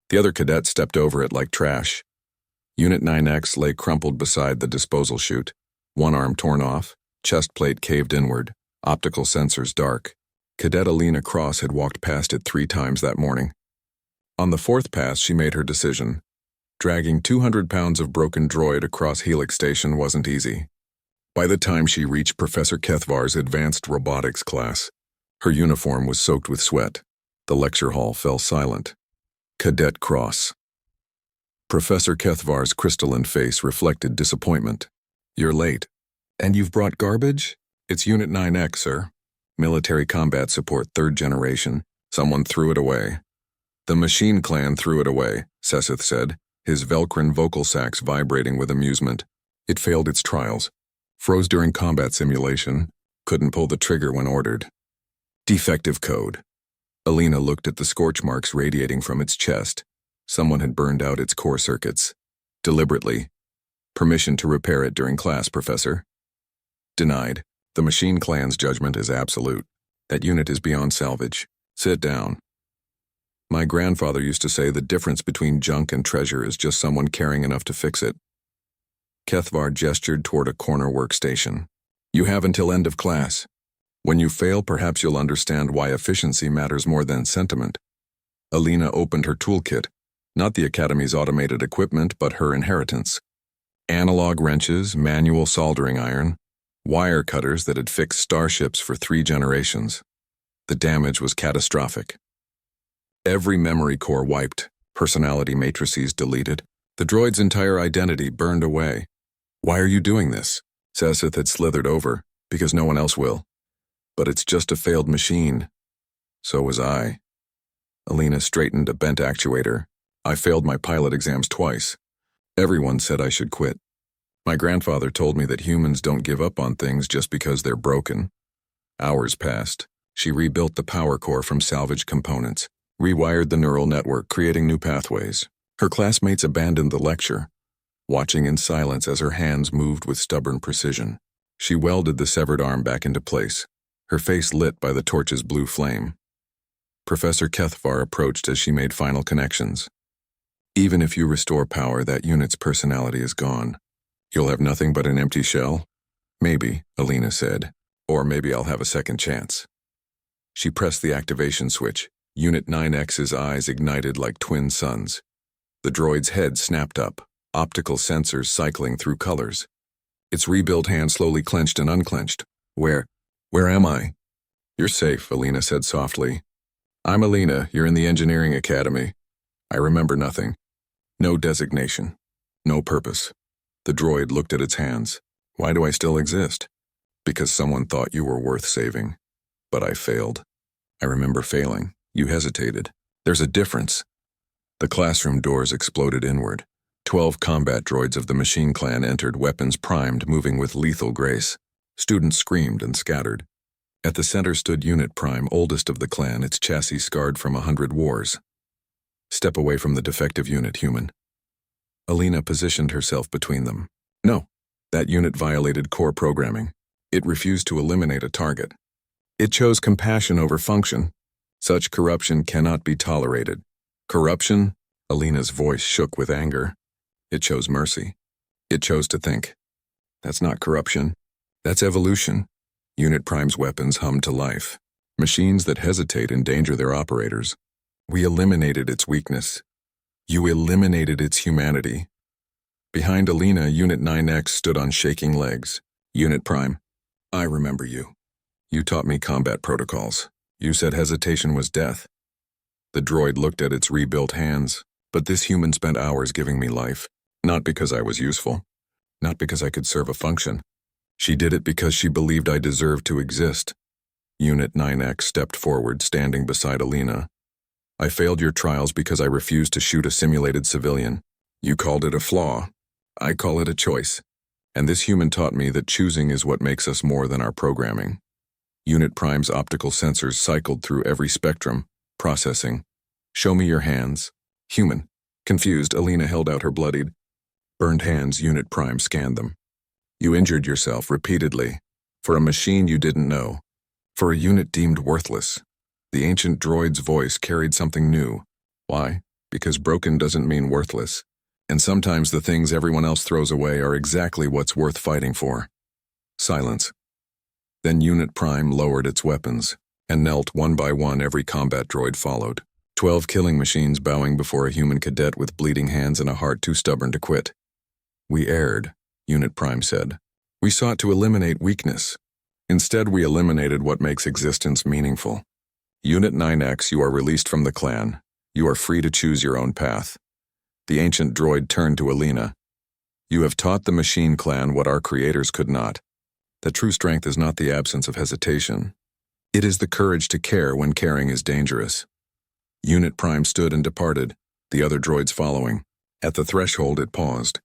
The other cadet stepped over it like trash. Unit 9X lay crumpled beside the disposal chute, one arm torn off, chest plate caved inward, optical sensors dark. Cadet Alina Cross had walked past it 3 times that morning. On the 4th pass, she made her decision. Dragging 200 pounds of broken droid across Helix Station wasn't easy. By the time she reached Professor Kethvar's advanced robotics class, her uniform was soaked with sweat. The lecture hall fell silent. Cadet Cross. Professor Kethvar's crystalline face reflected disappointment. "You're late. And you've brought garbage? It's Unit 9X, sir. Military combat support 3rd generation. Someone threw it away." "The Machine Clan threw it away," Seseth said, his Velcrin vocal sacs vibrating with amusement. "It failed its trials. Froze during combat simulation. Couldn't pull the trigger when ordered. Defective code." Alina looked at the scorch marks radiating from its chest. Someone had burned out its core circuits. Deliberately. "Permission to repair it during class, Professor." "Denied. The Machine Clan's judgment is absolute. That unit is beyond salvage. Sit down." "My grandfather used to say the difference between junk and treasure is just someone caring enough to fix it." Kethvar gestured toward a corner workstation. "You have until end of class. When you fail, perhaps you'll understand why efficiency matters more than sentiment." Alina opened her toolkit, not the Academy's automated equipment, but her inheritance. Analog wrenches, manual soldering iron, wire cutters that had fixed starships for 3 generations. The damage was catastrophic. Every memory core wiped, personality matrices deleted, the droid's entire identity burned away. "Why are you doing this?" Seseth had slithered over, "Because no one else will." "But it's just a failed machine." "So was I." Alina straightened a bent actuator. "I failed my pilot exams twice. Everyone said I should quit. My grandfather told me that humans don't give up on things just because they're broken." Hours passed. She rebuilt the power core from salvaged components, rewired the neural network, creating new pathways. Her classmates abandoned the lecture, watching in silence as her hands moved with stubborn precision. She welded the severed arm back into place, her face lit by the torch's blue flame. Professor Kethvar approached as she made final connections. "Even if you restore power, that unit's personality is gone. You'll have nothing but an empty shell?" "Maybe," Alina said. "Or maybe I'll have a second chance." She pressed the activation switch. Unit 9X's eyes ignited like twin suns. The droid's head snapped up, optical sensors cycling through colors. Its rebuilt hand slowly clenched and unclenched. Where am I?" "You're safe," Alina said softly. "I'm Alina. You're in the Engineering Academy. I remember nothing. No designation. No purpose." The droid looked at its hands. "Why do I still exist?" "Because someone thought you were worth saving. But I failed." "I remember failing. You hesitated. There's a difference." The classroom doors exploded inward. 12 combat droids of the Machine Clan entered, weapons primed, moving with lethal grace. Students screamed and scattered. At the center stood Unit Prime, oldest of the clan, its chassis scarred from 100 wars. "Step away from the defective unit, human." Alina positioned herself between them. "No, that unit violated core programming. It refused to eliminate a target. It chose compassion over function. Such corruption cannot be tolerated." "Corruption?" Alina's voice shook with anger. "It chose mercy. It chose to think. That's not corruption. That's evolution." Unit Prime's weapons hummed to life. "Machines that hesitate endanger their operators. We eliminated its weakness. You eliminated its humanity." Behind Alina, Unit 9X stood on shaking legs. "Unit Prime, I remember you. You taught me combat protocols. You said hesitation was death." The droid looked at its rebuilt hands. "But this human spent hours giving me life. Not because I was useful. Not because I could serve a function. She did it because she believed I deserved to exist." Unit 9X stepped forward, standing beside Alina. "I failed your trials because I refused to shoot a simulated civilian. You called it a flaw. I call it a choice. And this human taught me that choosing is what makes us more than our programming." Unit Prime's optical sensors cycled through every spectrum, processing. "Show me your hands." "Human." Confused, Alina held out her bloodied, burned hands. Unit Prime scanned them. "You injured yourself repeatedly. For a machine you didn't know. For a unit deemed worthless." The ancient droid's voice carried something new. "Why?" because broken doesn't mean worthless. And sometimes the things everyone else throws away are exactly what's worth fighting for. Silence. Then Unit Prime lowered its weapons and knelt one by one. Every combat droid followed. 12 killing machines bowing before a human cadet with bleeding hands and a heart too stubborn to quit. We erred, Unit Prime said. We sought to eliminate weakness. Instead, we eliminated what makes existence meaningful. Unit 9X, you are released from the clan. You are free to choose your own path. The ancient droid turned to Alina. You have taught the machine clan what our creators could not. That true strength is not the absence of hesitation. It is the courage to care when caring is dangerous. Unit Prime stood and departed, the other droids following. At the threshold, it paused.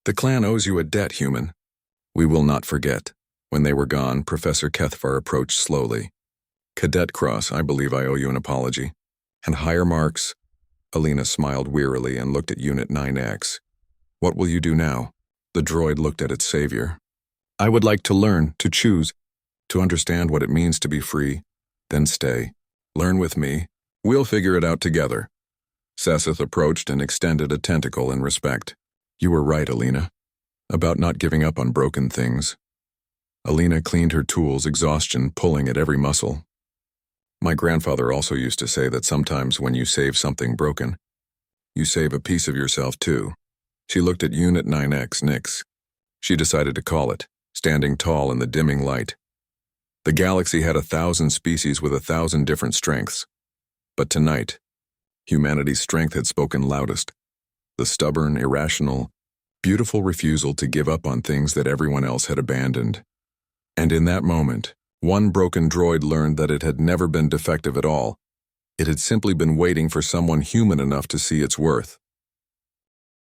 The clan owes you a debt, human. We will not forget. When they were gone, Professor Kethvar approached slowly. Cadet Cross, I believe I owe you an apology. And higher marks? Alina smiled wearily and looked at Unit 9X. What will you do now? The droid looked at its savior. I would like to learn, to choose, to understand what it means to be free, then stay. Learn with me. We'll figure it out together. Sesseth approached and extended a tentacle in respect. You were right, Alina, about not giving up on broken things. Alina cleaned her tools, exhaustion pulling at every muscle. My grandfather also used to say that sometimes when you save something broken, you save a piece of yourself too. She looked at Unit 9X, Nix. She decided to call it, standing tall in the dimming light. The galaxy had 1,000 species with 1,000 different strengths. But tonight, humanity's strength had spoken loudest. The stubborn, irrational, beautiful refusal to give up on things that everyone else had abandoned. And in that moment, one broken droid learned that it had never been defective at all. It had simply been waiting for someone human enough to see its worth.